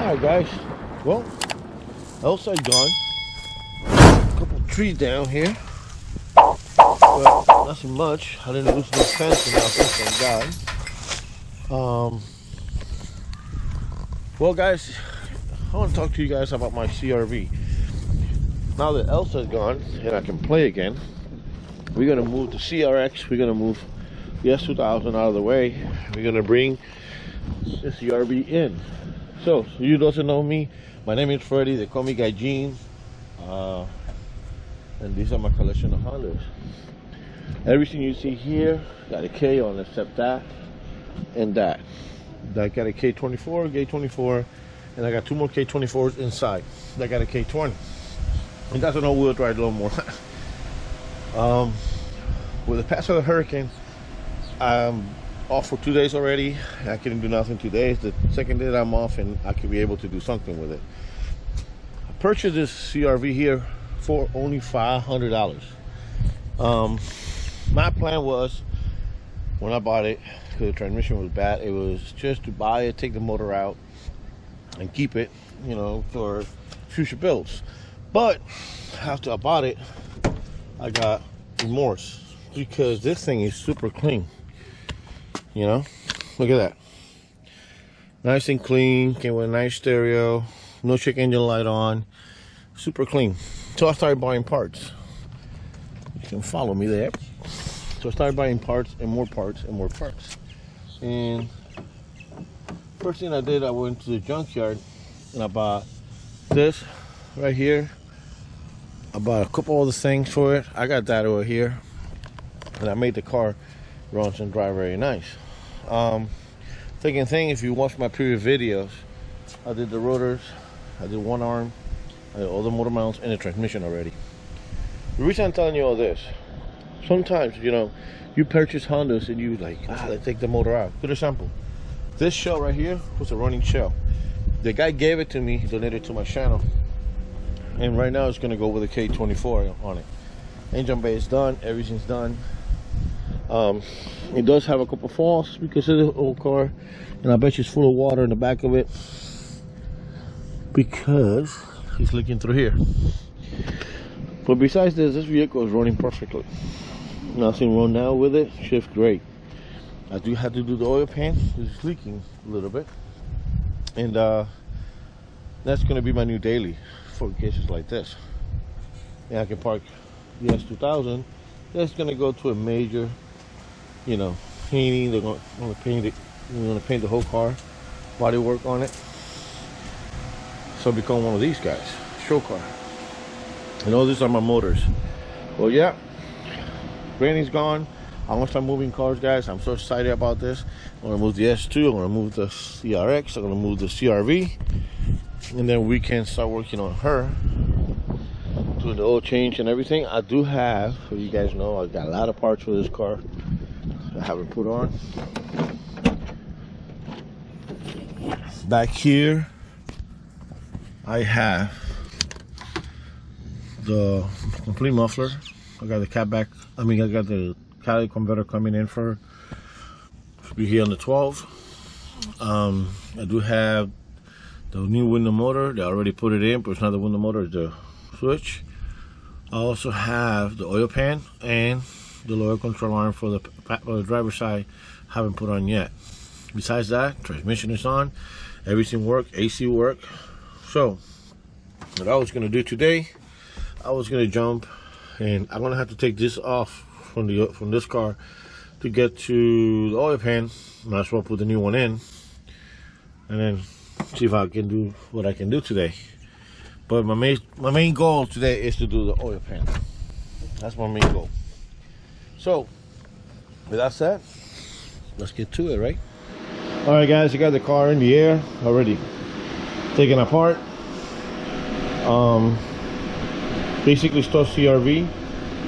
Alright guys, well, outside gone. A couple trees down here. Well, nothing much. I didn't lose no fence or nothing, thank God. Well guys, I want to talk to you guys about my CRV. Now that Elsa's gone and I can play again, we're gonna move the CRX, we're gonna move the S2000 out of the way. We're gonna bring the CRV in. So, you doesn't know me, my name is Freddy, they call me Guy Gene. And these are my collection of Hondas. Everything you see here got a K on it except that and that. I got a K24, K24, and I got two more K24s inside. I got a K20. And that's an all-wheel drive lawnmower. With the pass of the hurricane, I'm off for 2 days already. I couldn't do nothing 2 days. The second day that I'm off, and I could be able to do something with it. I purchased this CRV here for only $500. My plan was, when I bought it, because the transmission was bad, it was just to buy it, take the motor out, and keep it, you know, for future builds. But after I bought it, I got remorse because this thing is super clean. You know, look at that, nice and clean. Came with a nice stereo, no check engine light on, super clean. So I started buying parts. You can follow me there. So I started buying parts and more parts and more parts. And first thing I did, I went to the junkyard and I bought this right here. I bought a couple other things for it. I got that over here, and I made the car run and drive very nice. Second thing, if you watch my previous videos, I did the rotors, I did one arm, I did all the motor mounts and the transmission already. The reason I'm telling you all this, sometimes, you know, you purchase Hondas and you like, let's take the motor out. Good example, this shell right here was a running shell. The guy gave it to me, he donated it to my channel, and right now it's going to go with a K24 on it. Engine bay is done, everything's done. It does have a couple falls because of the old car, and I bet you it's full of water in the back of it because he's leaking through here. But besides this vehicle is running perfectly. Nothing wrong now with it. Shift great. I do have to do the oil pan. It's leaking a little bit, and that's going to be my new daily for cases like this. And I can park the S2000. That's going to go to a major, you know, painting. They're going to paint it. We're going to paint the whole car, body work on it. So become one of these guys, show car. And all these are my motors. Well, yeah, Granny's gone. I'm going to start moving cars, guys. I'm so excited about this. I'm going to move the S2. I'm going to move the CRX. I'm going to move the CRV. And then we can start working on her, doing the oil change and everything. I do have, so you guys know, I got a lot of parts for this car I haven't put on. Back here, I have the complete muffler. I got the catback. I got the catalytic converter coming in for be here on the 12. I do have the new window motor. They already put it in, but it's not the window motor, it's the switch. I also have the oil pan and the lower control arm for the driver's side. Haven't put on yet. Besides that, transmission is on. Everything works. AC work. So what I was gonna do today, I was gonna jump, and I'm gonna have to take this off from this car to get to the oil pan. Might as well put the new one in, and then see if I can do what I can do today. But my main goal today is to do the oil pan. That's my main goal. So with that said, let's get to it, right? All right, guys, I got the car in the air already, taken apart. Basically start CRV.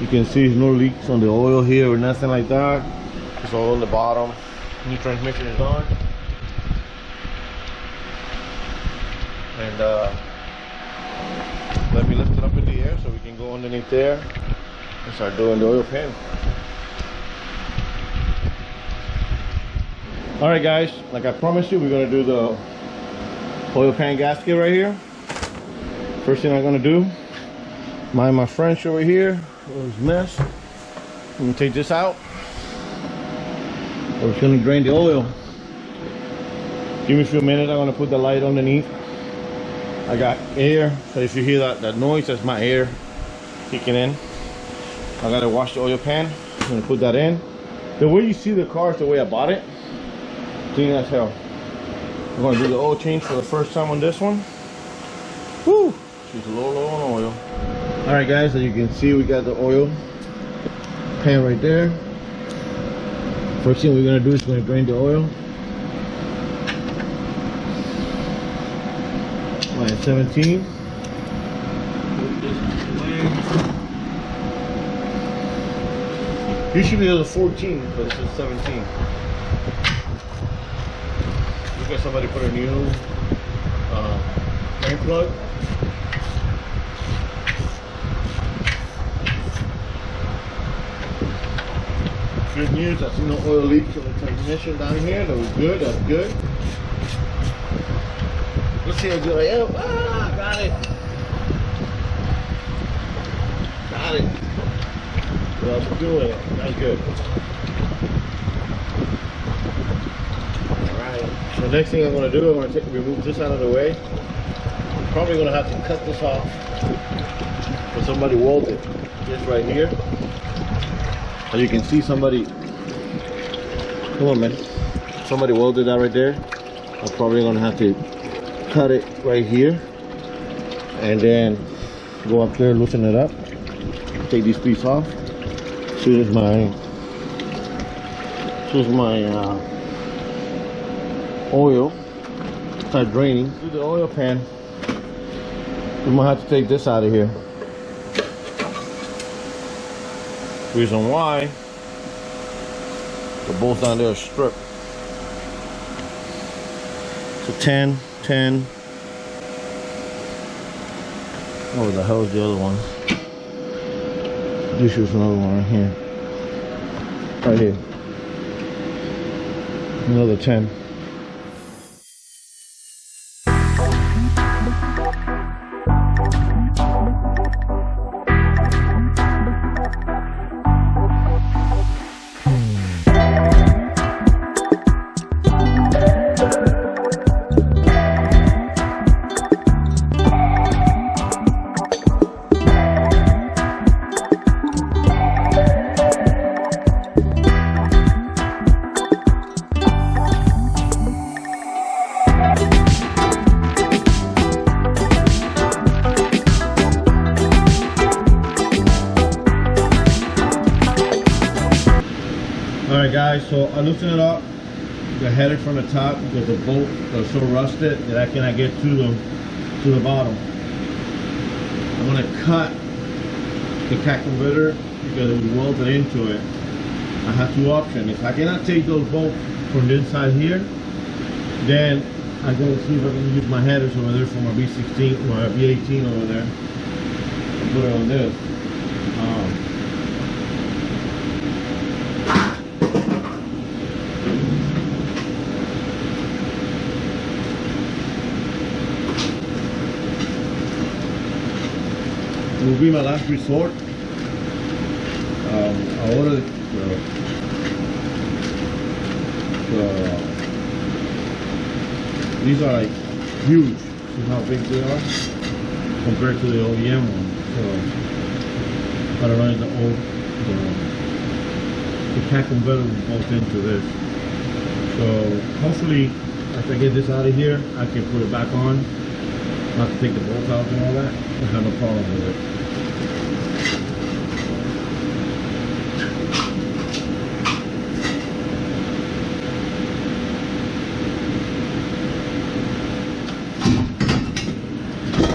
You can see there's no leaks on the oil here or nothing like that. It's all on the bottom. New transmission is on. And let me lift it up in the air so we can go underneath there and start doing the oil pan. Alright guys, like I promised you, we're going to do the Oil pan gasket right here. First thing I'm gonna do, mind my French over here, this mess. I'm gonna take this out. We're just gonna drain the oil. Give me a few minutes, I'm gonna put the light underneath. I got air, so if you hear that noise, that's my air kicking in. I gotta wash the oil pan. I'm gonna put that in. The way you see the car is the way I bought it. Clean as hell. I'm gonna do the oil change for the first time on this one. Woo! She's low on oil. Alright guys, as you can see, we got the oil pan right there. First thing we're gonna do is we're gonna drain the oil. Line 17. Usually there's a 14, but this is 17. Look at somebody put a new drain plug. Good news, I see no oil leaks in the transmission down here. That was good, that's good. Let's see how good I am. Ah, got it. Got it. Well, I'm doing it. That's good. Alright. So next thing I'm going to do, I'm going to remove this out of the way. I'm probably going to have to cut this off. But somebody welded this right here. As you can see, somebody, come on man, somebody welded that right there. I'm probably gonna have to cut it right here and then go up there, loosen it up, take these pieces off. So here's my oil. Start draining through the oil pan. We might have to take this out of here. Reason why the bolts down there are stripped. So 10. Oh, the hell is the other one? This is another one right here. Right here. Another 10. Alright guys, so I loosened it up. I had it from the top because the bolt was so rusted that I cannot get to the bottom. I'm gonna cut the cat converter because it was welded into it. I have two options. If I cannot take those bolts from the inside here, then I gotta see if I can use my headers over there for my B16 or my B18 over there and put it on this. Will be my last resort. I ordered these are like huge. See how big they are compared to the OEM one. So I don't know the cat converter will bolt into this. So hopefully after I get this out of here, I can put it back on. Not to take the bolts out and all that. I have no problem with it.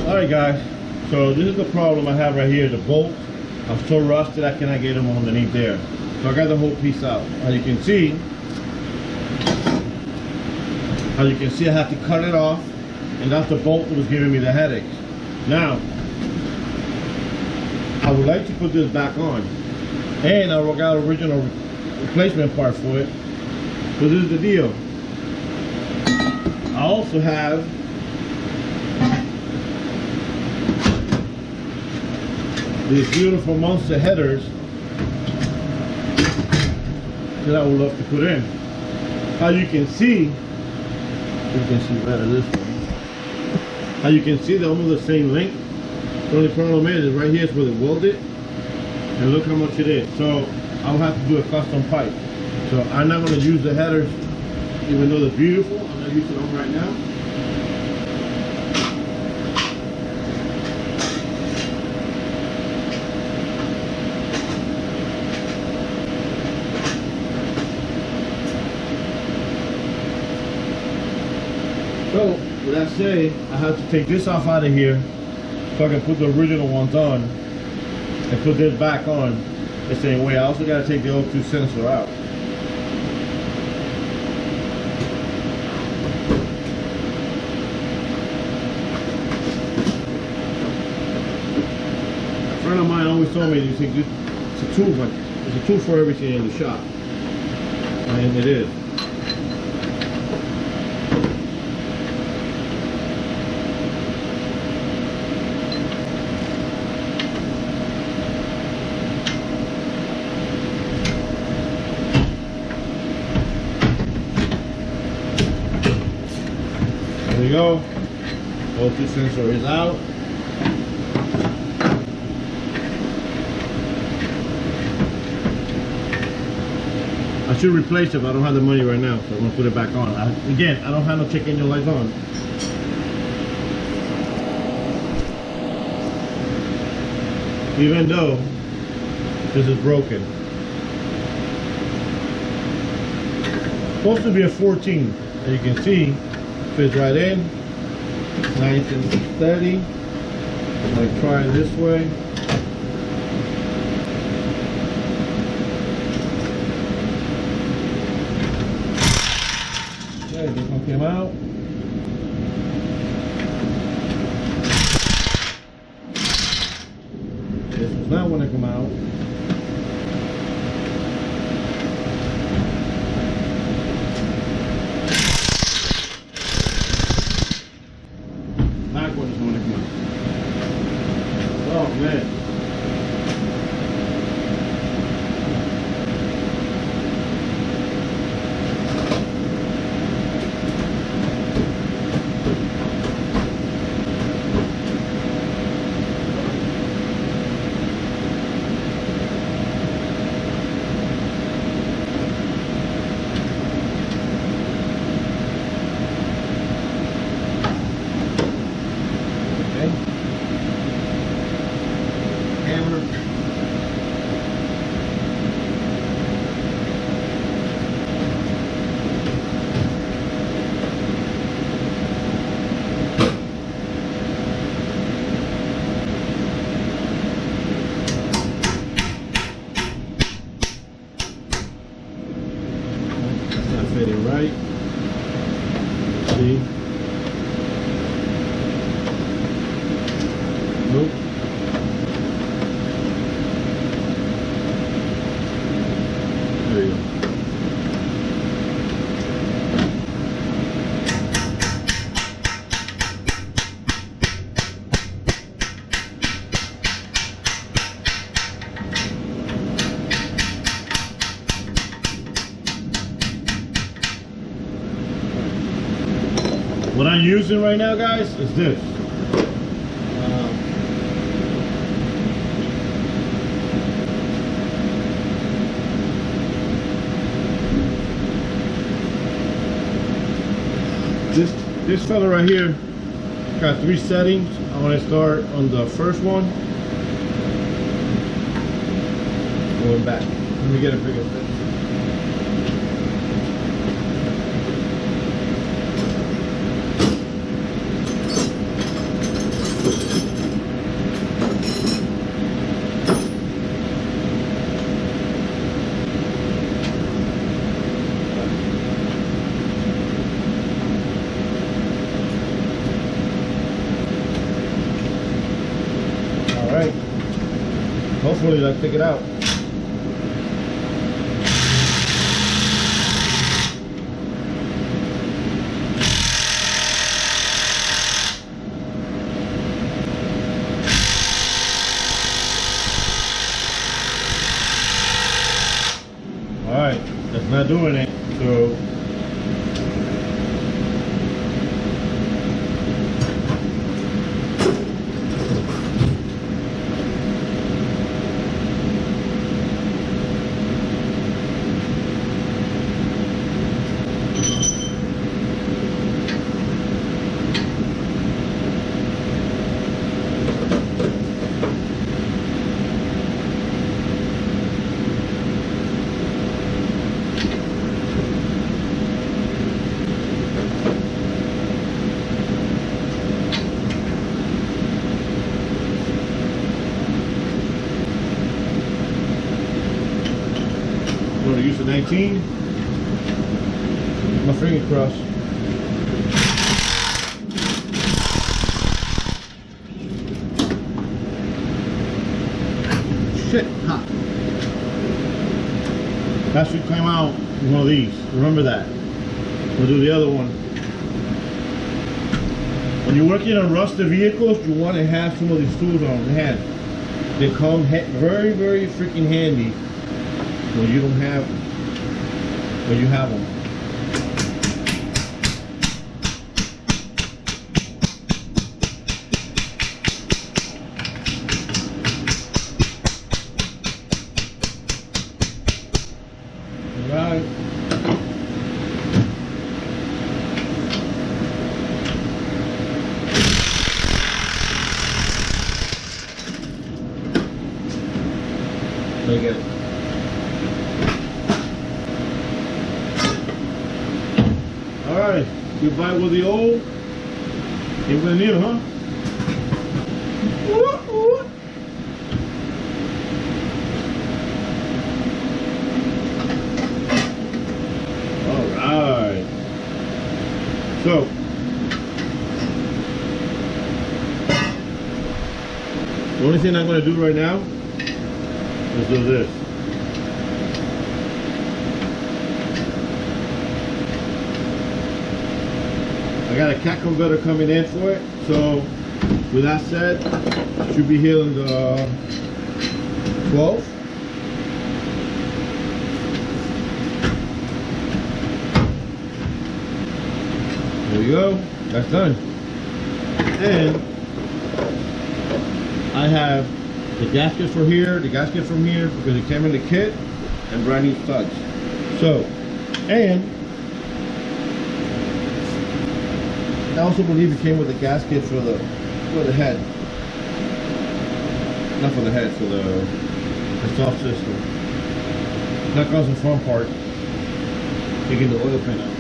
Alright guys, so this is the problem I have right here. The bolts are so rusted I cannot get them underneath there. So I got the whole piece out. As you can see, I have to cut it off, and that's the bolt that was giving me the headaches. Now, I would like to put this back on, and I got original replacement part for it. So this is the deal. I also have these beautiful monster headers that I would love to put in. How you can see better this way. How you can see they're almost the same length. The only problem is right here is where they welded, and look how much it is. So I'll have to do a custom pipe. So I'm not going to use the headers, even though they're beautiful. I'm not using them right now. So, with that said, I have to take this off out of here so I can put the original ones on and put this back on the same way. I also got to take the O2 sensor out. A friend of mine always told me, you think it's a tool, but it's a tool for everything in the shop. And it is. There we go. O2 sensor is out. I should replace it, but I don't have the money right now, so I'm gonna put it back on. Again, I don't have no check engine lights on. Even though this is broken. Supposed to be a 14, as you can see. Fits right in, nice and steady. I'm going to try it this way. Okay, this one came out. This does not want to come out. Oh man. Fitting right. See? Nope. There you go. What I'm using right now, guys, is this. This fella right here got 3 settings. I want to start on the first one. Going back. Let me get a bigger picture. Hopefully let's take it out. doing it. So I'm going to use the 19. My finger crossed. Shit, hot. That should come out with one of these. Remember that. We'll do the other one. When you're working on rusted vehicles, you want to have some of these tools on hand. They come very, very freaking handy when you don't have them. When you have them. Right. Take it. All right. Goodbye with the old. Give it a new, huh? So, the only thing I'm going to do right now is do this. I got a cat converter coming in for it. So, with that said, it should be here on the 12th. There you go, that's done. And I have the gasket for here, the gasket from here, because it came in the kit, and brand new studs. So, and I also believe it came with the gasket for the head. Not for the head, for the soft system. That goes in the front part, taking the oil pan out.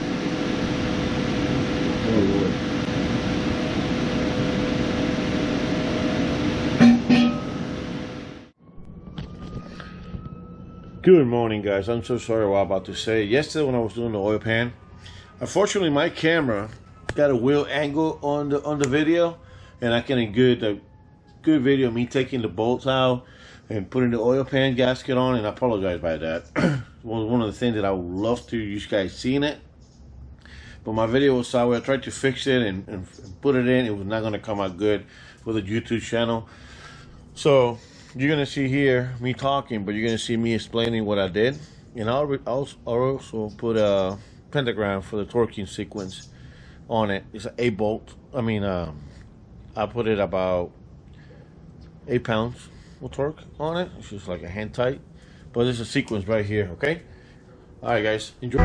Oh Lord. Good morning, guys. I'm so sorry what I'm about to say. Yesterday when I was doing the oil pan, unfortunately my camera got a weird angle on the video, and I can get a good video of me taking the bolts out and putting the oil pan gasket on, and I apologize by that. One of the things that I would love to you guys seen it. But my video was sideways. I tried to fix it and put it in. It was not going to come out good for the YouTube channel. So you're going to see here me talking, but you're going to see me explaining what I did. And I'll also put a pentagram for the torquing sequence on it. It's an 8 bolt. I mean, I put it about 8 pounds of torque on it. It's just like a hand tight. But there's a sequence right here, okay? All right, guys. Enjoy.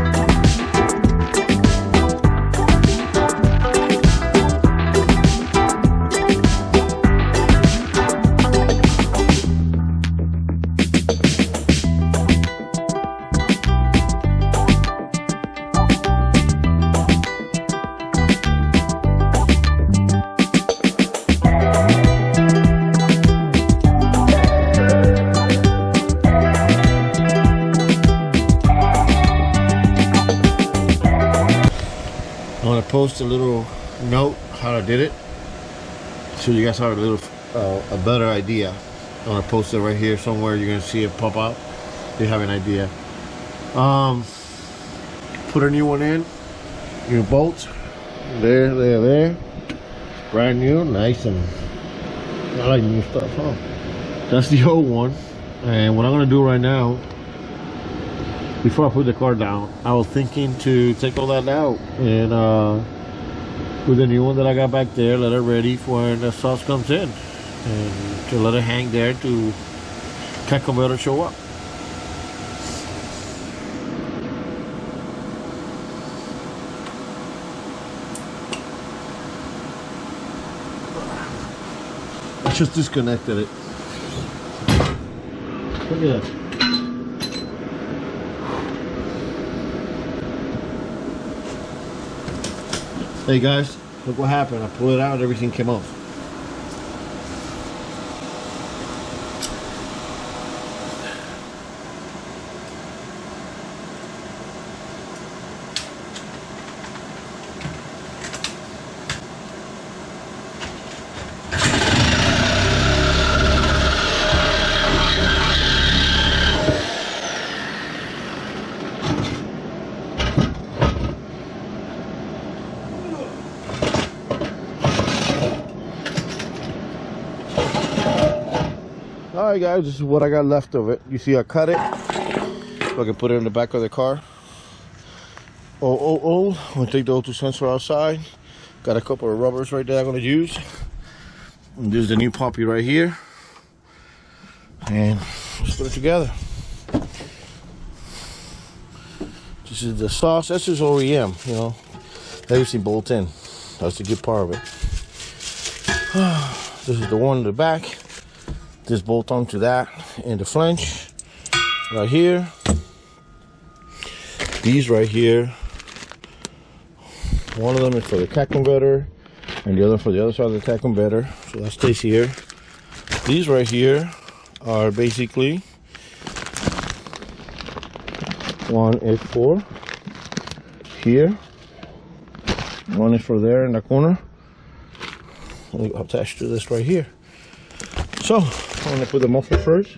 I want to post a little note how I did it, so you guys have a little a better idea. I want to post it right here somewhere. You're gonna see it pop out. You have an idea. Put a new one in. New bolts. There. Brand new, nice, and I like new stuff, huh? That's the old one. And what I'm gonna do right now before I put the car down, I was thinking to take all that out and with the new one that I got back there, let it ready for when the sauce comes in, and to let it hang there to can't converter show up. I just disconnected it. Look at that. Hey guys, look what happened. I pulled it out, everything came off. Alright guys, this is what I got left of it. You see I cut it so I can put it in the back of the car. I'm gonna take the O2 sensor outside. Got a couple of rubbers right there I'm gonna use. And this is the new puppy right here. And let's put it together. This is the sauce. This is OEM, you know. Everything bolt in. That's the good part of it. This is the one in the back. This bolt onto that and the flange right here. These right here. One of them is for the cat converter and the other for the other side of the cat converter. So that stays here. These right here are basically, one is for here. One is for there in the corner. Attached to this right here. So I'm gonna put the muffler first,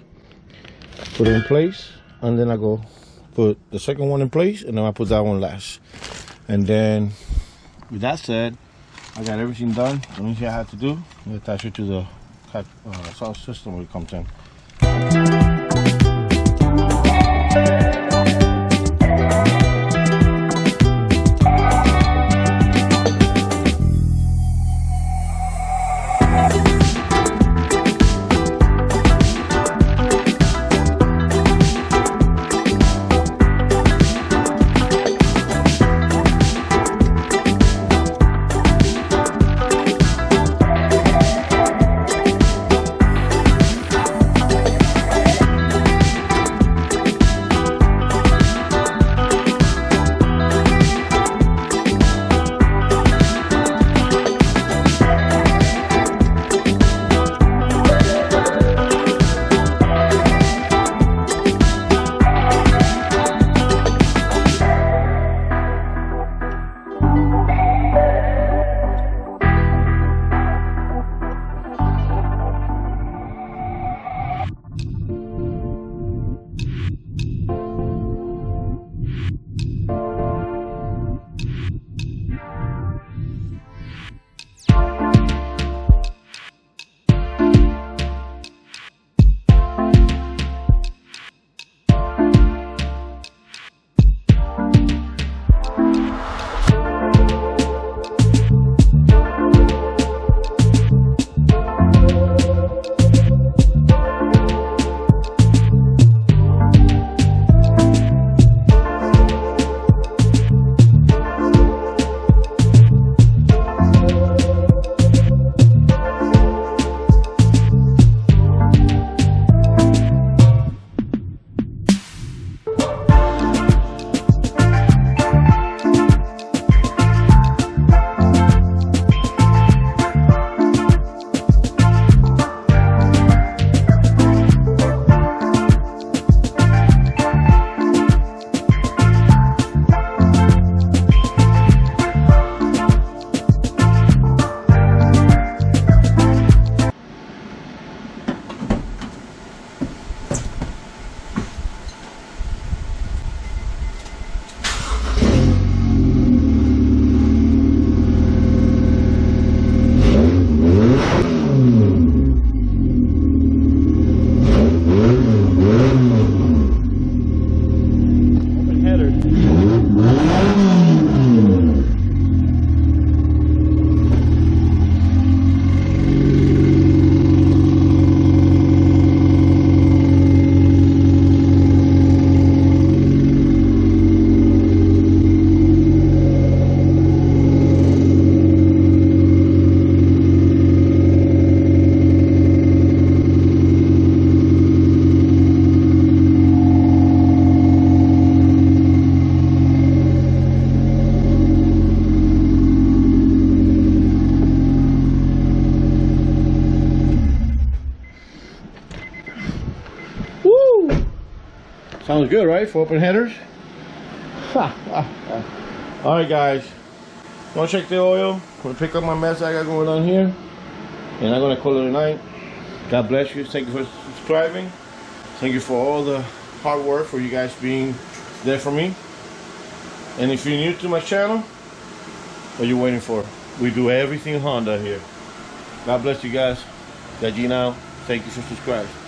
put it in place, and then I go put the second one in place, and then I put that one last. And then, with that said, I got everything done. The only thing I had to do is attach it to the sauce system when it comes in. Sounds good, right? For open headers. All right, guys. Go check the oil. I'm gonna pick up my mess I got going on here, and I'm gonna call it a night. God bless you. Thank you for subscribing. Thank you for all the hard work, for you guys being there for me. And if you're new to my channel, what are you waiting for? We do everything Honda here. God bless you guys. Got G now. Thank you for subscribing.